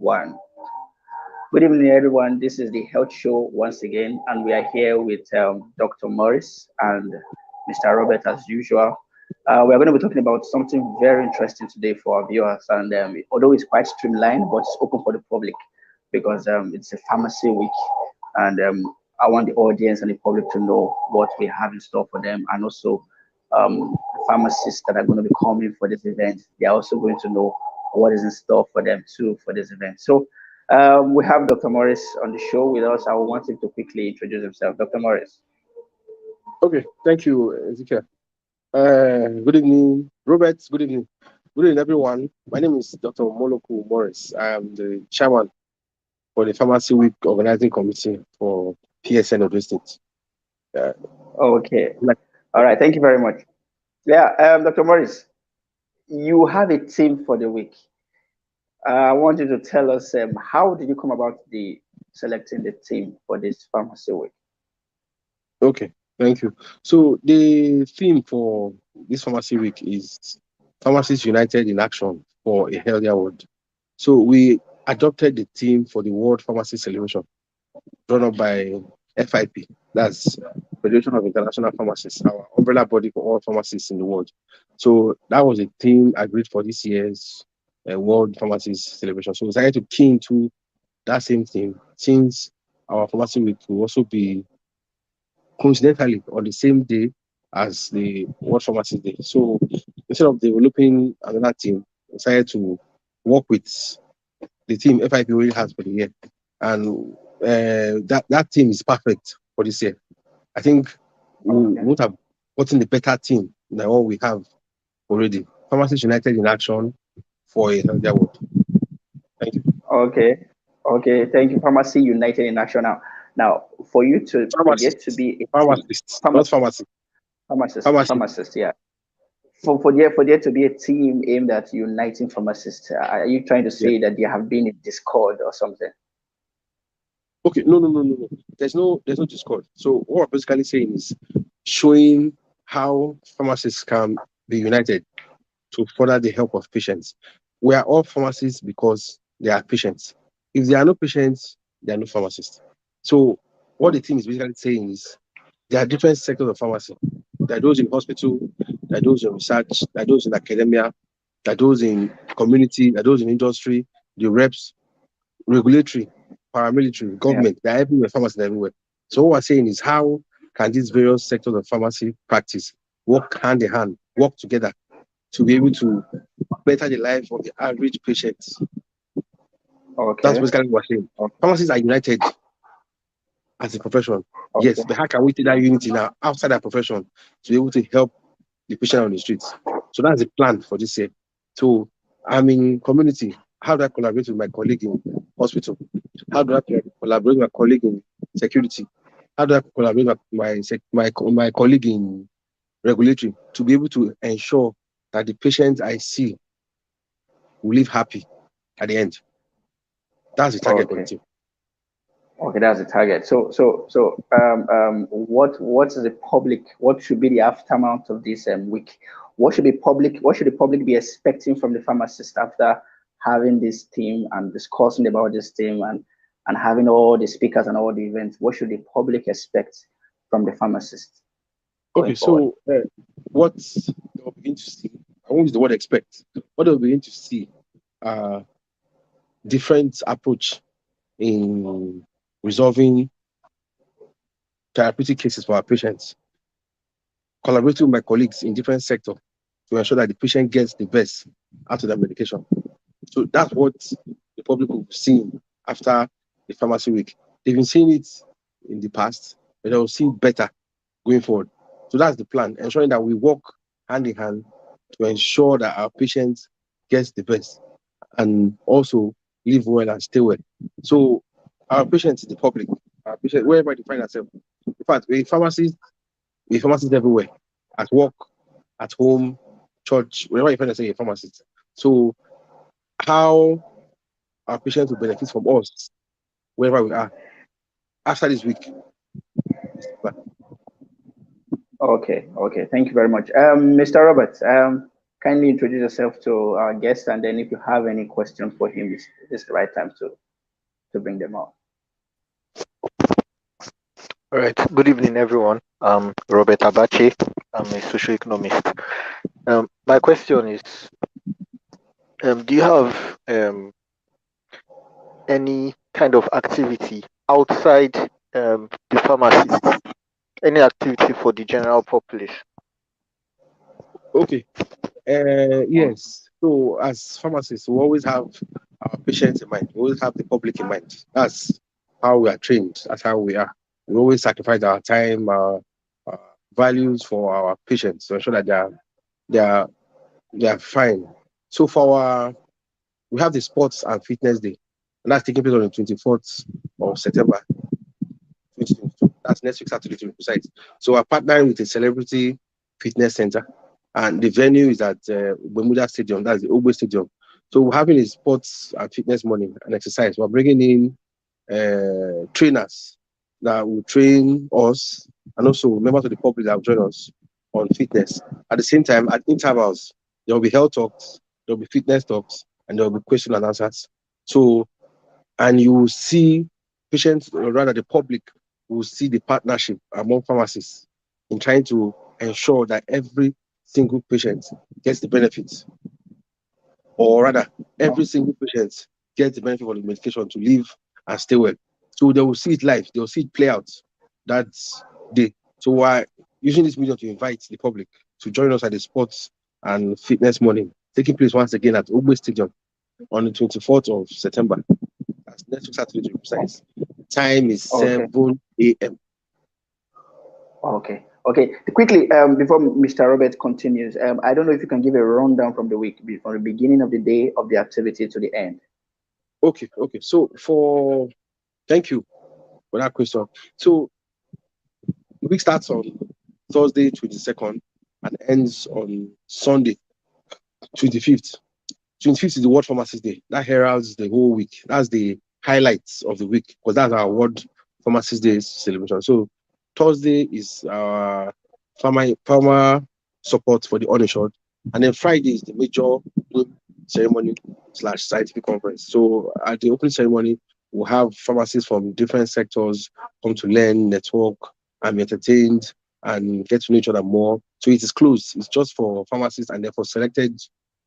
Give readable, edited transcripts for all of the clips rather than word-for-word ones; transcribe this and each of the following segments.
1. Good evening, everyone. This is the Health Show once again, and we are here with Dr. Maurice and Mr. Robert as usual. We are going to be talking about something very interesting today for our viewers, and although it's quite streamlined, but it's open for the public because it's a pharmacy week, and I want the audience and the public to know what we have in store for them, and also the pharmacists that are going to be coming for this event. They are also going to know what is in store for them too for this event. So we have Dr. Morris on the show with us. I want him to quickly introduce himself. Dr. Morris. Okay, thank you, Ezekiel. Good evening, Robert. Good evening. Good evening, everyone. My name is Dr. Molokwu Morris. I am the chairman for the Pharmacy Week Organizing Committee for PSN of the state. Okay. Like, All right. Thank you very much. Yeah, Dr. Morris, you have a team for the week. I want you to tell us how did you come about the selecting the team for this pharmacy week? okay, thank you. So the theme for this Pharmacy Week is Pharmacists United in Action for a Healthier World. So we adopted the theme for the World Pharmacy Celebration, drawn up by FIP, that's Federation of International Pharmacists, our umbrella body for all pharmacists in the world. So that was a theme agreed for this year's World Pharmacists Celebration. So we decided to key into that same theme since our Pharmacy Week will also be coincidentally on the same day as the World Pharmacist Day. So instead of developing another team, we decided to work with the team FIP already has for the year. And that team is perfect for this year. I think we would have gotten a better team than what we have already. Pharmacists United in Action for a healthier world. Thank you. Okay. Okay. Thank you. Pharmacy United in Action. Now, for you to for there to Pharmacists, be a team, pharmacists, not pharmacy. Pharmacists. pharmacist, yeah. For there to be a team aimed at uniting pharmacists, are you trying to Yeah. say that there have been a discord or something? Okay, no. There's no discord. So what we're basically saying is showing how pharmacists can be united to further the help of patients. We are all pharmacists because they are patients. If there are no patients, there are no pharmacists. So what the team is basically saying is there are different sectors of pharmacy. There are those in hospital, there are those in research, there are those in academia, there are those in community, there are those in industry, the reps, regulatory, paramilitary, Yeah. government, they're everywhere, pharmacy are everywhere. So what we're saying is how can these various sectors of pharmacy practice work hand in hand, work together to be able to better the life of the average patients? That's Okay. basically what we're saying. Pharmacists are united as a profession. Yes, Okay. but how can we take that unity now outside that profession to be able to help the patient on the streets? So that's the plan for this year. So I'm in community. How do I collaborate with my colleague in hospital? How do I collaborate with my colleague in security? How do I collaborate with my colleague in regulatory to be able to ensure that the patients I see will live happy at the end? That's the target for the Okay. team. Okay, that's the target. What is the public? What should be the aftermath of this week? What should be public? What should the public be expecting from the pharmacist after having this team and discussing about this team and having all the speakers and all the events? What should the public expect from the pharmacist going Okay, forward? so what they'll begin to see, I won't use the word expect, what they'll begin to see are different approach in resolving therapeutic cases for our patients, collaborating with my colleagues in different sectors to ensure that the patient gets the best out of their medication. So that's what the public will be seeing after the pharmacy week. They've been seeing it in the past, but they'll see it better going forward. So that's the plan, ensuring that we work hand in hand to ensure that our patients gets the best and also live well and stay well. So our patients, the public, our patients, wherever they find ourselves. In fact, we pharmacists everywhere, at work, at home, church, wherever you find yourself, a pharmacist. So how our patients will benefit from us wherever we are after this week. Is the Okay, okay. Thank you very much. Mr. Robert, kindly introduce yourself to our guest, and then if you have any question for him, this is the right time to bring them up. All right. Good evening, everyone. I'm Robert Abache. I'm a social economist. My question is, do you have any kind of activity outside the pharmacist? Any activity for the general population? Okay. Yes. So as pharmacists, we always have our patients in mind. We always have the public in mind. That's how we are trained. That's how we are. We always sacrifice our time, our values for our patients to ensure that they are fine. So we have the Sports and Fitness Day, and that's taking place on the 24th of September, 2022. That's next week Saturday to be precise. So we're partnering with a celebrity fitness center, and the venue is at Bermuda Stadium. That's the Ogbe Stadium. So we're having a sports and fitness morning and exercise. We're bringing in trainers that will train us, and also members of the public that will join us on fitness. At the same time, at intervals, there will be health talks, there will be fitness talks, and there will be question and answers. So, and you will see patients, or rather the public, will see the partnership among pharmacists in trying to ensure that every single patient gets the benefits, or rather, every single patient gets the benefit of the medication to live and stay well. So they will see it live, they will see it play out that day. So we're using this medium to invite the public to join us at the sports and fitness morning, taking place once again at Ogbe Stadium on the 24th of September. That's next week Saturday to be precise. Time is 7 a.m. Okay. Okay. Quickly, before Mr. Robert continues, I don't know if you can give a rundown from the week, from the beginning of the day of the activity to the end. Okay. So thank you for that question. So the week starts on Thursday, 22nd, and ends on Sunday, 25th. 25th is the World Pharmacist Day. That heralds the whole week. That's the highlights of the week, because that's our World Pharmacist Day celebration. So Thursday is our pharma support for the uninsured, and then Friday is the major ceremony / scientific conference. So at the opening ceremony, we'll have pharmacists from different sectors come to learn, network, and be entertained and get to know each other more. So it is closed. It's just for pharmacists and then for selected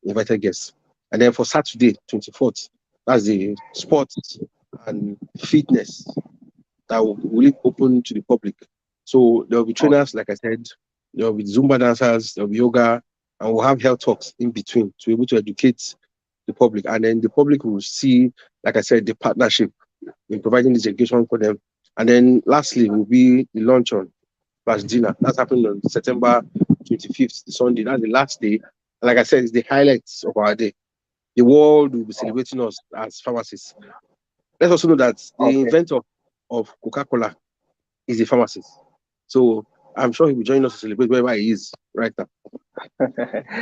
invited guests. And then for Saturday, 24th, that's the sports and fitness that will open to the public. So there will be trainers, like I said, there will be Zumba dancers, there will be yoga, and we'll have health talks in between to be able to educate the public. And then the public will see, like I said, the partnership in providing this education for them. And then lastly will be the luncheon plus dinner. That's happening on September 25th, the Sunday. That's the last day. And like I said, it's the highlights of our day. The world will be celebrating us as pharmacists. Let's also know that the inventor of Coca-Cola is a pharmacist. So I'm sure he will join us to celebrate wherever he is right now.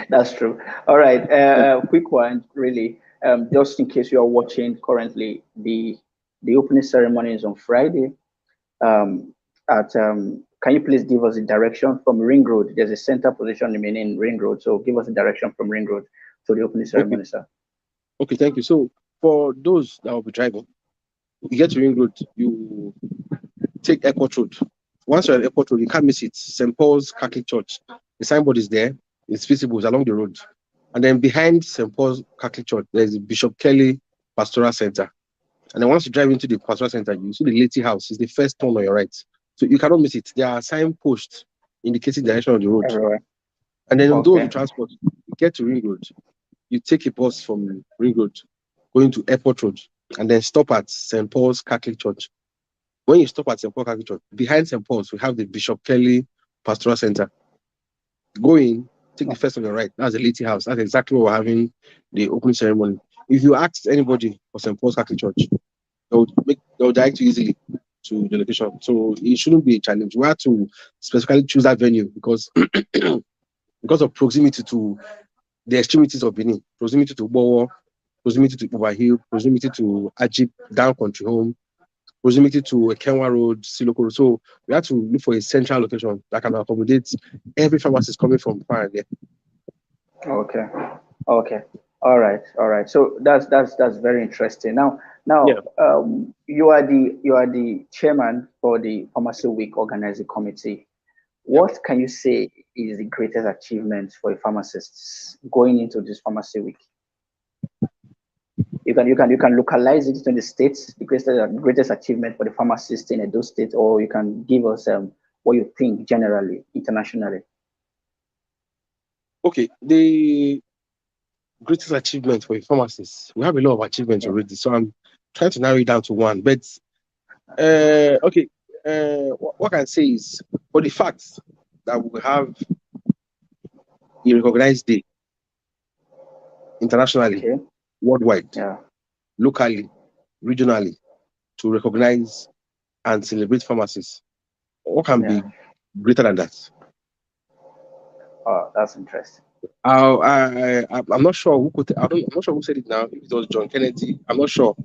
That's true. All right, quick one, really. Just in case you are watching currently, the opening ceremony is on Friday. Can you please give us the direction from Ring Road? There's a center position remaining Ring Road, so give us the direction from Ring Road to the opening ceremony, sir. Okay, thank you. So for those that will be driving, you get to Ring Road, you take Airport Road. Once you're at Airport Road, you can't miss it. St. Paul's Catholic Church. The signboard is there. It's visible. It's along the road. And then behind St. Paul's Catholic Church, there's Bishop Kelly Pastoral Center. And then once you drive into the Pastoral Center, you see the Lady House. It's the first turn on your right. So you cannot miss it. There are signposts indicating the direction of the road. Everywhere. And then those with transport, you get to Ring Road. You take a bus from Ring Road, going to Airport Road, and then stop at St. Paul's Catholic Church. When you stop at St. Paul's Catholic Church, behind St. Paul's, we have the Bishop Kelly Pastoral Center. Go in, take the first on the right. That's the Lady House. That's exactly where we're having the opening ceremony. If you ask anybody for St. Paul's Catholic Church, they'll direct you easily to the location. So it shouldn't be a challenge. We have to specifically choose that venue because of proximity to the extremities of Benin, proximity to Bowo, proximity to Overhill, proximity to Ajib, Down Country Home, proximity to Kenwa Road, Siloko. So we have to look for a central location that can accommodate every pharmacist coming from far and near. Okay. Okay. All right. So that's very interesting. Yeah. You are the chairman for the Pharmacy Week organizing committee. Yep. What can you say is the greatest achievement for a pharmacist going into this Pharmacy Week? You can localize it in the states, the greatest achievement for the pharmacist in those states, or you can give us what you think generally internationally. Okay. The greatest achievement for a pharmacist. We have a lot of achievements Yeah. already, so I'm trying to narrow it down to one. But okay, what I can say is for the fact that we have a recognized day internationally, Okay. worldwide, Yeah. locally, regionally, to recognize and celebrate pharmacists. What can Yeah. be greater than that? Oh, that's interesting. I'm not sure who could. I'm not sure who said it now. If it was John Kennedy, I'm not sure.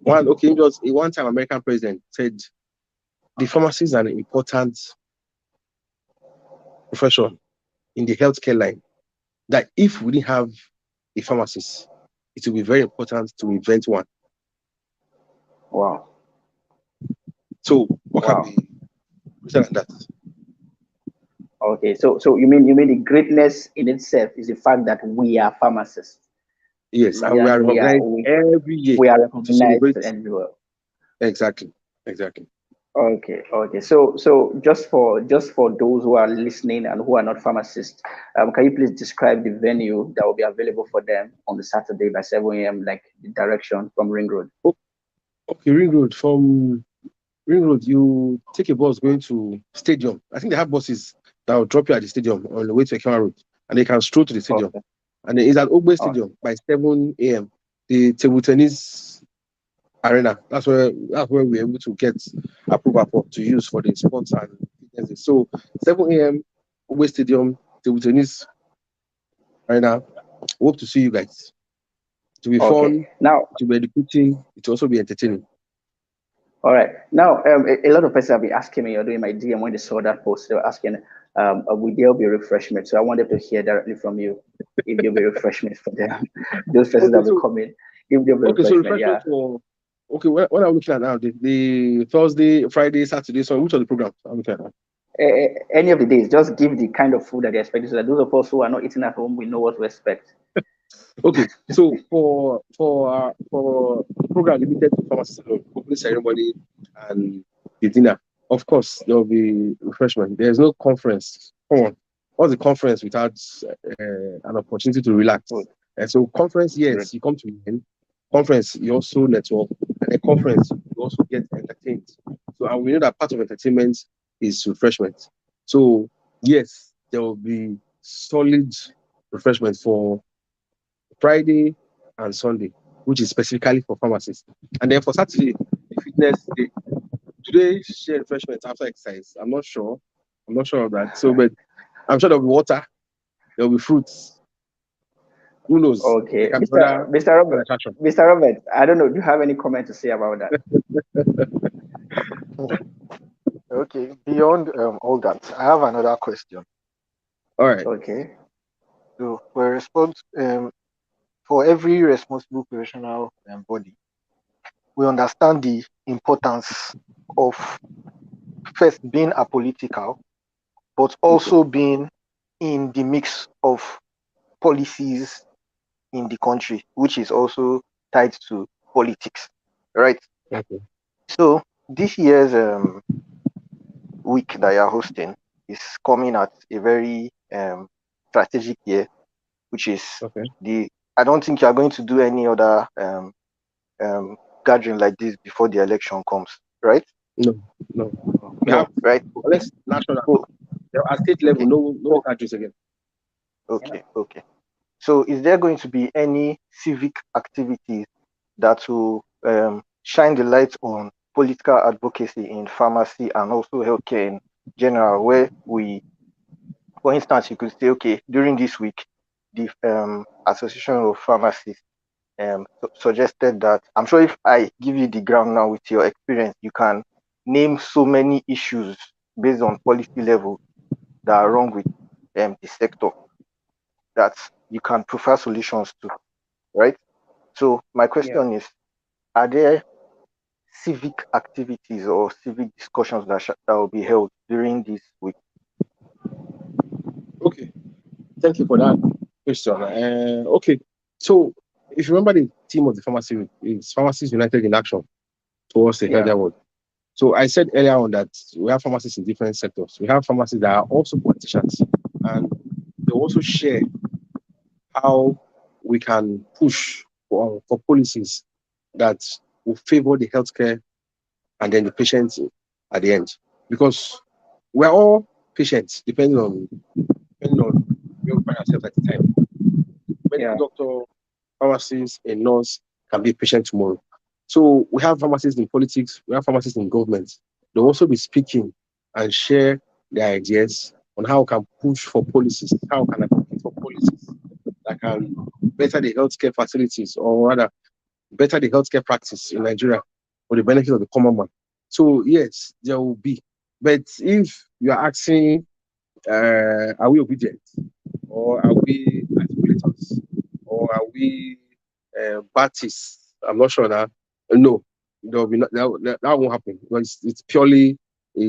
It was a one-time American president said the pharmacy is an important profession in the healthcare line. That if we didn't have a pharmacist, it will be very important to invent one. Wow. So what can Wow. be greater than that? Okay. So you mean the greatness in itself is the fact that we are pharmacists. Yes, and we That are recognized every year we are to recognized celebrate. everywhere. Exactly, exactly. Okay, okay. So just for those who are listening and who are not pharmacists, can you please describe the venue that will be available for them on the Saturday by 7 a.m., like the direction from Ring Road? Oh, okay, Ring Road. From Ring Road, you take a bus going to Stadium. I think they have buses that will drop you at the stadium on the way to Ekema Road, and they can stroll to the stadium. Okay. And then it's at Ogbe Oh, Stadium by 7 a.m. The table tennis arena. That's where we're able to get approval to use for the sports and fitness. So 7 a.m. Ogbe Stadium, table tennis arena. Hope to see you guys. It will be okay. fun. Now, It will be educating. It will also be entertaining. all right. Now, a lot of persons have been asking me or doing my DM when they saw that post. They were asking, will there be refreshment? So I wanted to hear directly from you if there'll be refreshment for them. Those persons Okay, that will be so coming, if there'll be refreshment, refreshment yeah. for okay. What I'm looking at now, the Thursday, Friday, Saturday. So which of the programs I'm looking at now? Any of the days, just give the kind of food that they expect so that those of us who are not eating at home, we know what to expect. Okay, so for the program limited to pharmacists alone, opening ceremony and the dinner. Of course, there will be refreshment. There's no conference. Come on, what's the conference without an opportunity to relax? Good, And so, conference, good. yes, you come to me. Conference, you also network, and a conference, you also get entertained. So, and we know that part of entertainment is refreshment. So, yes, there will be solid refreshment for Friday and Sunday, which is specifically for pharmacists. And then for Saturday, the fitness day. Today, share refreshments after exercise. I'm not sure. I'm not sure of that. So, but I'm sure there'll be water, there'll be fruits. Who knows? There Okay, can be Mr. other Robert, attraction. Mr. Robert, I don't know. Do you have any comment to say about that? Okay, beyond all that, I have another question. All right. Okay, So, for every responsible professional body, we understand the importance of first being apolitical, but okay, also being in the mix of policies in the country, which is also tied to politics, right? Okay. So, this year's week that you're hosting is coming at a very strategic year, which is Okay. the. I don't think you're going to do any other um, gathering like this before the election comes, right? No, no. We No, have right? Okay. unless national. So, At state level, okay. no So, countries again. okay. So, is there going to be any civic activities that will shine the light on political advocacy in pharmacy and also healthcare in general, where we, for instance, you could say, okay, during this week, the Association of Pharmacists suggested that. I'm sure if I give you the ground now with your experience, you can name so many issues based on policy level that are wrong with the sector. That you can prefer solutions to, right? So my question is, are there civic activities or civic discussions that will be held during this week? Okay, thank you for that question. Okay, so if you remember, the theme of the pharmacy week is Pharmacists United in Action Towards a Healthier World. So I said earlier on that we have pharmacists in different sectors. We have pharmacists that are also politicians, and they also share how we can push for policies that will favor the healthcare and then the patients at the end. Because we're all patients, depending on where we find ourselves at the time. Medical doctor, pharmacist, a nurse can be a patient tomorrow. So we have pharmacists in politics, we have pharmacists in government. They'll also be speaking and share their ideas on how we can push for policies, how can I compete for policies that can better the healthcare facilities, or rather better the healthcare practice in Nigeria for the benefit of the common man. So yes, there will be. But if you are asking, are we obedient, or are we articulators, or are we Baptists? I'm not sure that. No, there will be that won't happen, because it's purely a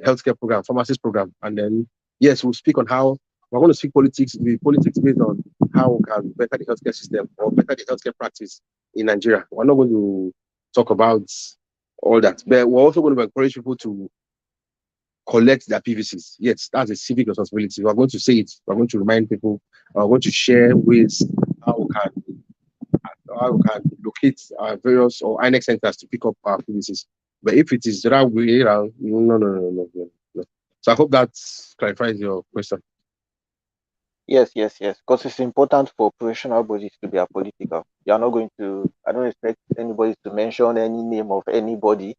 healthcare program, pharmacist program, and then yes, we'll speak on how we're going to speak politics. The politics based on how we can better the healthcare system or better the healthcare practice in Nigeria. We're not going to talk about all that, but we're also going to encourage people to collect their PVCs. Yes, that's a civic responsibility. We're going to say it. We're going to remind people. We're going to share ways how we can locate our various or INEX centers to pick up our PVCs. But if it is the right way around, no. So I hope that clarifies your question. Yes. Because it's important for professional bodies to be apolitical. You are not going to. I don't expect anybody to mention any name of anybody.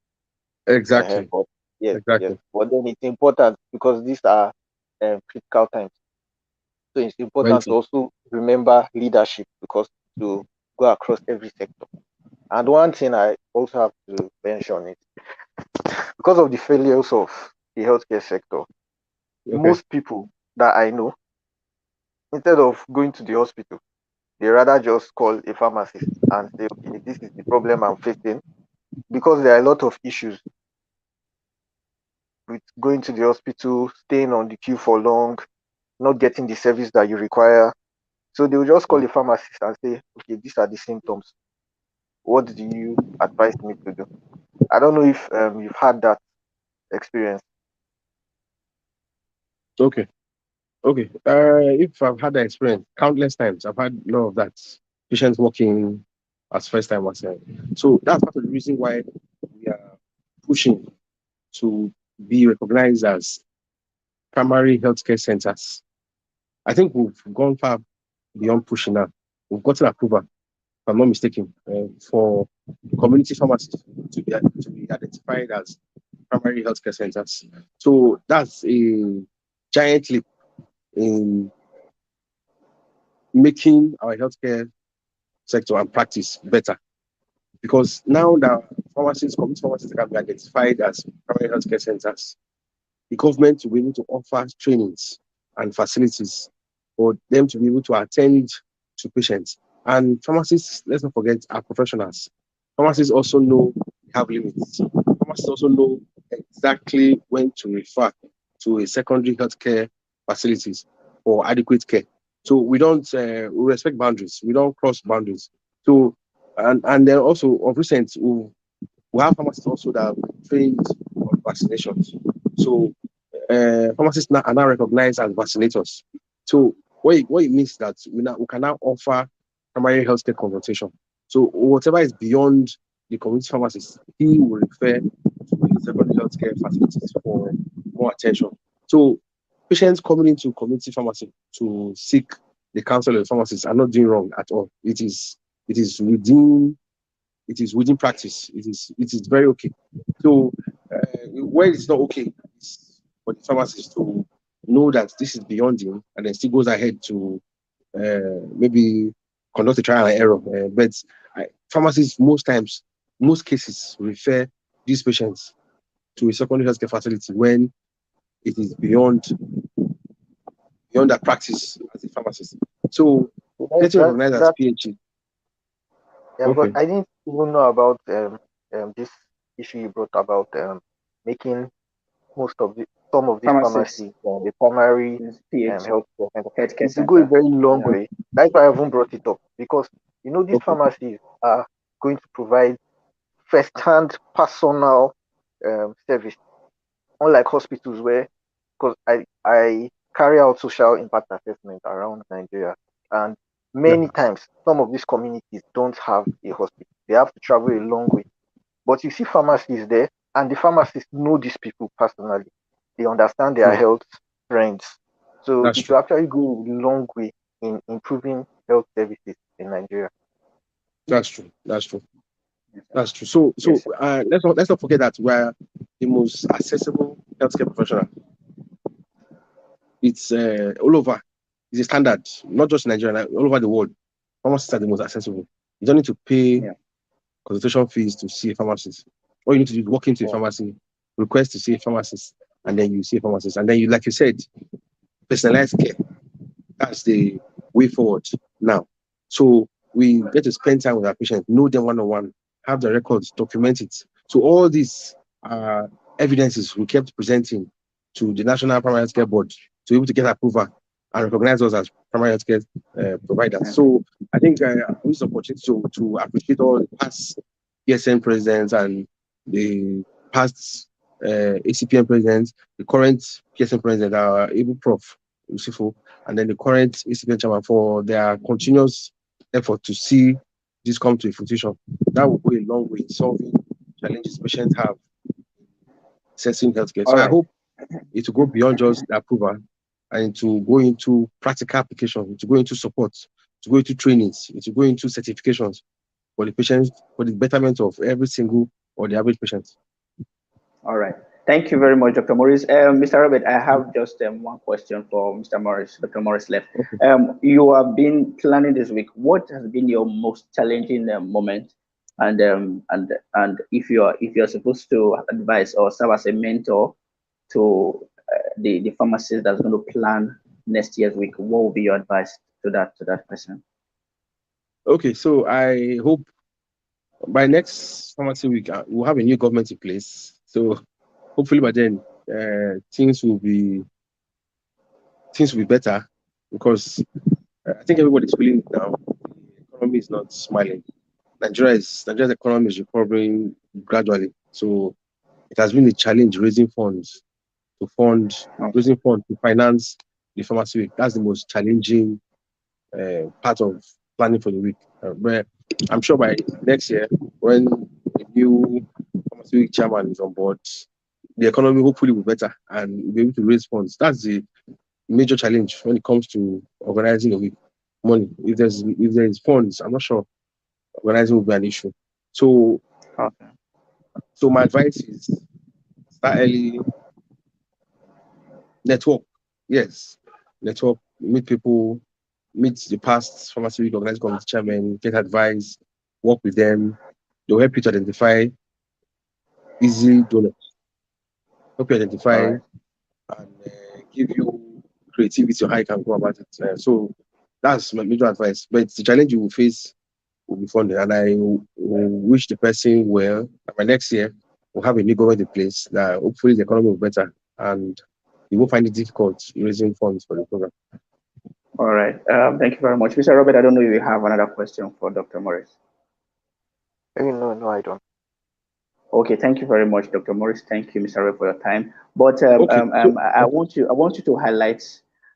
Exactly. But yes. Exactly. But then it's important because these are critical times. So it's important to also remember leadership, because to go across every sector. And one thing I also have to mention is, because of the failures of the healthcare sector, most people that I know, instead of going to the hospital, they rather just call a pharmacist and say, okay, this is the problem I'm facing, because there are a lot of issues with going to the hospital, staying on the queue for long, not getting the service that you require. So they will just call the pharmacist and say, okay, these are the symptoms. What do you advise me to do? I don't know if you've had that experience. Okay. If I've had that experience countless times, I've had none of that. Patients walking as first time was. So that's part of the reason why we are pushing to be recognized as primary healthcare centers. I think we've gone far beyond pushing now. We've gotten approval, if I'm not mistaken, for community pharmacies to be identified as primary healthcare centers. So that's a giant leap in making our healthcare sector and practice better. Because now that community pharmacies can be identified as primary healthcare centers, the government will be able to offer trainings and facilities for them to be able to attend to patients. And pharmacists, let's not forget, are professionals. Pharmacists also know they have limits. Pharmacists also know exactly when to refer to a secondary healthcare facilities for adequate care. So we don't we respect boundaries. We don't cross boundaries. So and then also of recent we have pharmacists also that have trained on vaccinations. So pharmacists are now recognized as vaccinators. So what it means that we can now offer primary healthcare consultation. So whatever is beyond the community pharmacist, he will refer to the secondary healthcare facilities for more attention. So patients coming into community pharmacy to seek the counsel of the pharmacist are not doing wrong at all. It is within practice. It is very okay. So where it's not okay is for the pharmacist to know that this is beyond him, and then still goes ahead to maybe conduct a trial and error. But pharmacists most cases refer these patients to a secondary healthcare facility when it is beyond that practice as a pharmacist. So getting recognized as That PhD. yeah, because Okay. I didn't even know about this issue you brought about making most of the some of these Pharmacists, pharmacies the primary this PH, healthcare center. healthcare It will go a center. very long Yeah. way. That's why I haven't brought it up because these Okay. pharmacies are going to provide first-hand personal service, unlike hospitals where because I carry out social impact assessment around Nigeria, and Yeah. many times some of these communities don't have a hospital. They have to travel a long way. But you see pharmacies there, and the pharmacists know these people personally. They understand their True. health trends. So That's it true. will actually go a long way in improving health services in Nigeria. That's true. That's true. Yes, sir. That's true. So Yes, sir. let's not forget that we're the most accessible healthcare professional. It's all over. It's a standard, not just in Nigeria, like, all over the world. Pharmacists are the most accessible. You don't need to pay Yeah. consultation fees to see a pharmacist. All you need to do is walk into a Oh, pharmacy, request to see a pharmacist, and then you see a pharmacist. And then you, like you said, personalized care. That's the way forward now. So we get to spend time with our patients, know them one-on-one, have the records, document it. So all these evidences we kept presenting to the National Primary Healthcare Board to be able to get approval and recognize us as primary healthcare providers. yeah. So I think I use the opportunity to appreciate all the past PSN presidents and the past ACPN presidents, the current PSN president, our able Prof. Useful, and then the current ACPN chairman for their continuous effort to see this come to a fruition. That will go a long way in solving challenges patients have accessing healthcare. All So I right. hope it will go beyond just the approval and to go into practical application, to go into support, to go into trainings, to go into certifications for the patients, for the betterment of every single or the average patient. All right. Thank you very much, Dr. Morris. Mr. Robert, I have just one question for Mr. Morris. Dr. Morris left. Okay. You have been planning this week. What has been your most challenging moment? And if you're supposed to advise or serve as a mentor to the pharmacist that's going to plan next year's week, what will be your advice to that person? Okay, so I hope by next pharmacy week we'll have a new government in place. So hopefully by then things will be better because I think everybody's feeling it now. The economy is not smiling. Nigeria's economy is recovering gradually. So it has been a challenge to fund Oh, raising funds to finance the pharmacy week. That's the most challenging part of planning for the week. But I'm sure by next year, when the new pharmacy week chairman is on board, the economy hopefully will be better and we'll be able to raise funds. That's the major challenge when it comes to organizing a week. Money. If there is funds, I'm not sure organizing will be an issue. So okay. so my advice is start early, network. Yes, network, meet people, meet the past pharmacy week organizing committee chairman, get advice, work with them. They'll help you to identify easy donors, help you All identify right. and give you creativity on how you can go about it. So that's my major advice. But the challenge you will face will be funding, and I will wish the person well. And by next year, we'll have a new government in place that hopefully the economy will be better and you won't find it difficult raising funds for the program. All right. Thank you very much, Mr. Robert. I don't know if you have another question for Dr. Morris. No, no, I don't. Okay, thank you very much, Dr. Morris. Thank you, Mr. Ray, for your time. But Okay. So, I want you to highlight.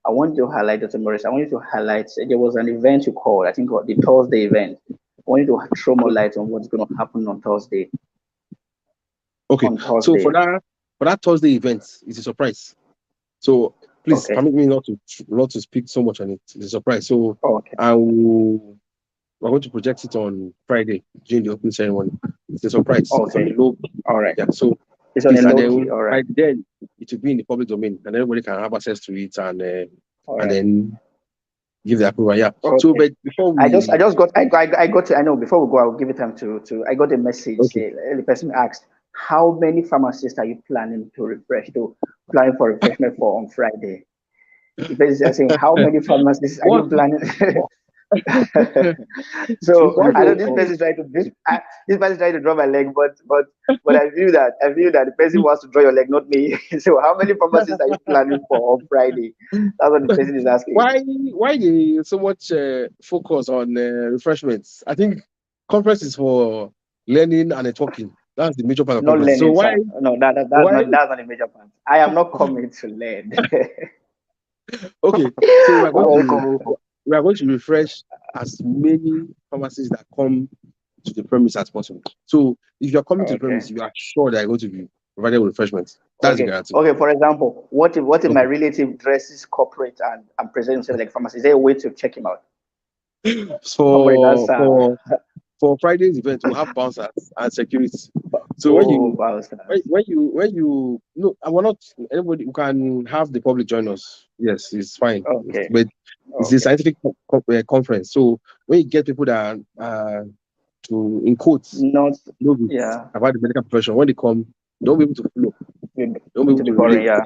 I want you to highlight, Dr. Morris. I want you to highlight. There was an event you called. I think the Thursday event. I want you to throw more light on what's going to happen on Thursday. okay. On So Thursday. for that Thursday event, it's a surprise. So please Okay. permit me not to speak so much on it. It's a surprise. So Okay. we're going to project it on Friday during the opening ceremony. It's a surprise. It's on the Okay. low. All right. Yeah. So It's on a please, and low key. then All right. by then it will be in the public domain, and everybody can have access to it All and right. then give the approval. Yeah. So, Okay. but before I we just got I got I know before we go, I'll give it time to I got a message. okay, The person asked, how many pharmacists are you planning for refreshment for on Friday? The person is saying, how many pharmacists are you what planning? So Why I know do this person is trying to this person is trying to draw my leg, but I feel that the person wants to draw your leg, not me. So how many pharmacies are you planning for on Friday? That's what the person is asking. why they so much focus on refreshments? I think conference is for learning and networking. That's the major part of Not conference. So learning, sir. No, why that's not a major part. I am not coming to learn. okay? So Welcome, welcome. we are going to refresh as many pharmacies that come to the premise as possible. So if you are coming to the Okay. premise, you are sure they are going to be provided with refreshments. That's the Okay. guarantee. Okay. For example, what if my Okay. relative dresses corporate and presents himself like pharmacy? Is there a way to check him out? Corporate, that's For for for Friday's event, we'll have bouncers and security. So oh wow, sir. when you no, I will not anybody who can have the public join us. Yes, it's fine. Okay. But it's a Okay. scientific conference. So when you get people that to in quotes Not know it yeah. about the medical profession, when they come, don't be able to flow, don't be To able be to boring, relate, yeah.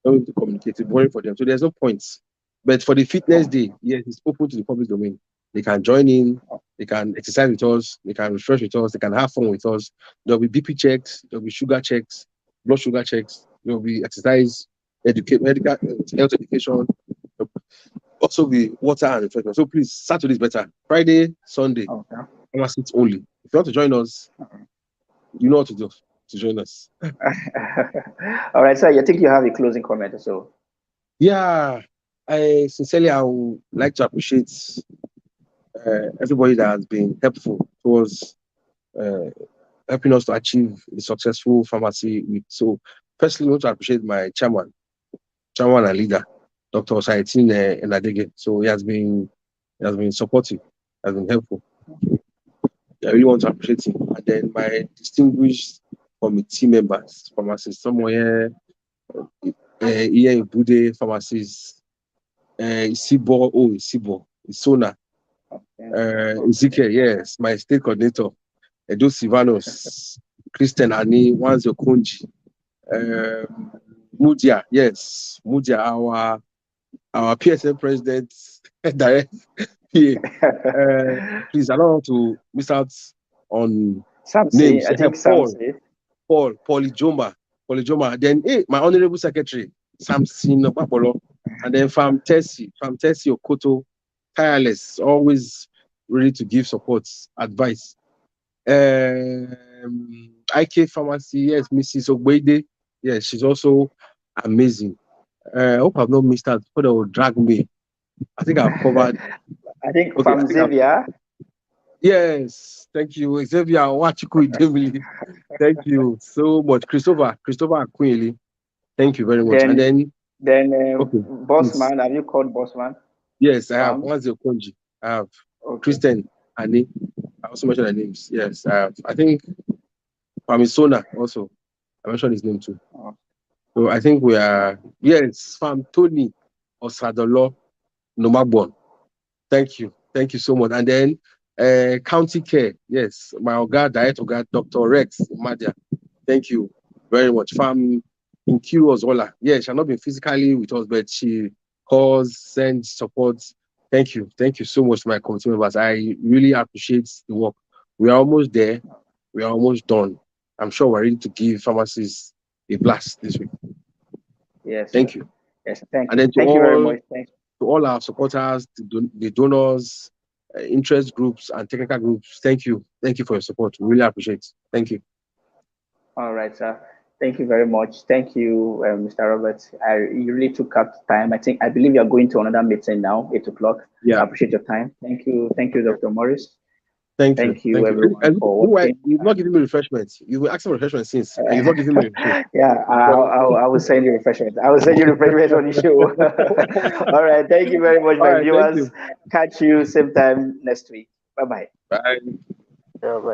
don't be able to communicate. It's boring for them. So there's no points. But for the fitness day, yes, it's open to the public domain. They can join in, they can exercise with us, they can refresh with us, they can have fun with us. There'll be BP checks, there'll be sugar checks, blood sugar checks, there'll be exercise, medical health education, there'll also be water and refreshment. So please, Saturday is better. Friday, Sunday, Okay. seats only. If you want to join us, you know what to do to join us. All right, sir. I think you have a closing comment or so. Yeah, I would like to appreciate everybody that has been helpful towards uh, helping us to achieve a successful pharmacy week. So, firstly, I want to appreciate my chairman and leader, Dr. Osaitin Enadege. So he has been supportive, has been helpful. I really want to appreciate him. And then my distinguished committee members, pharmacists, somewhere here in Bude, pharmacists, Isibo, Isona, Ezekiel, yes, my state coordinator, Edo Silvanos, Christian Ani, Wanzo Kunji, Mudia, yes, Mudia, our PSN president, direct PA. Please, I don't want to miss out on Samsi, names. I think Paul, Samsi. Polyjoma. Then, my honorable secretary, Samson Opapolo, and then Farm Tessie Okoto, tireless, always ready to give support, advice. IK Pharmacy, yes, Mrs. Ogbede, yes, she's also amazing. I hope I've not missed out. Before they will drag me. I think I've covered. I think Okay, from Xavier. yes, thank you, Xavier Wachiku Idemili. Thank you so much, Christopher Aquili. Thank you very much. And Then okay, please. Bossman, have you called Bossman? Yes, I have. Farm? Once Konji, I have Okay. Christian Ani. I also mentioned their names. Yes, I have. I think Pamisona also. I mentioned his name too. Oh. So I think we are, yes, Farm Tony Osadolo Nomagbon. Thank you. Thank you so much. And then County Care. Yes, my Oga, Diet Oga, Dr. Rex Madia. Thank you very much. Farm Inkiru Ozola. Yeah, she has not been physically with us, but she calls, sends support. Thank you. Thank you so much to my committee members. I really appreciate the work. We are almost there. We are almost done. I'm sure we're ready to give pharmacists a blast this week. Yes. Thank Sir. you. Yes. Thank And you. then Thank you very much. Thanks. to all our supporters, the donors, interest groups, and technical groups, thank you. Thank you for your support. We really appreciate it. Thank you. All right, sir. Thank you very much. Thank you, Mr. Robert. You really took up time. I believe you're going to another meeting now, 8 o'clock. Yeah. I appreciate your time. Thank you. Thank you, Dr. Morris. Thank Thank you. you, Thank you. everyone, And for watching. you've not given me refreshments. You've been asking for refreshments since, and you've not given me refreshments. Yeah, I will send you refreshments. I will send you refreshments on the show. All right. Thank you very much, All my right. Thank viewers. you. Catch you same time next week. Bye-bye. Bye. Yeah, bye.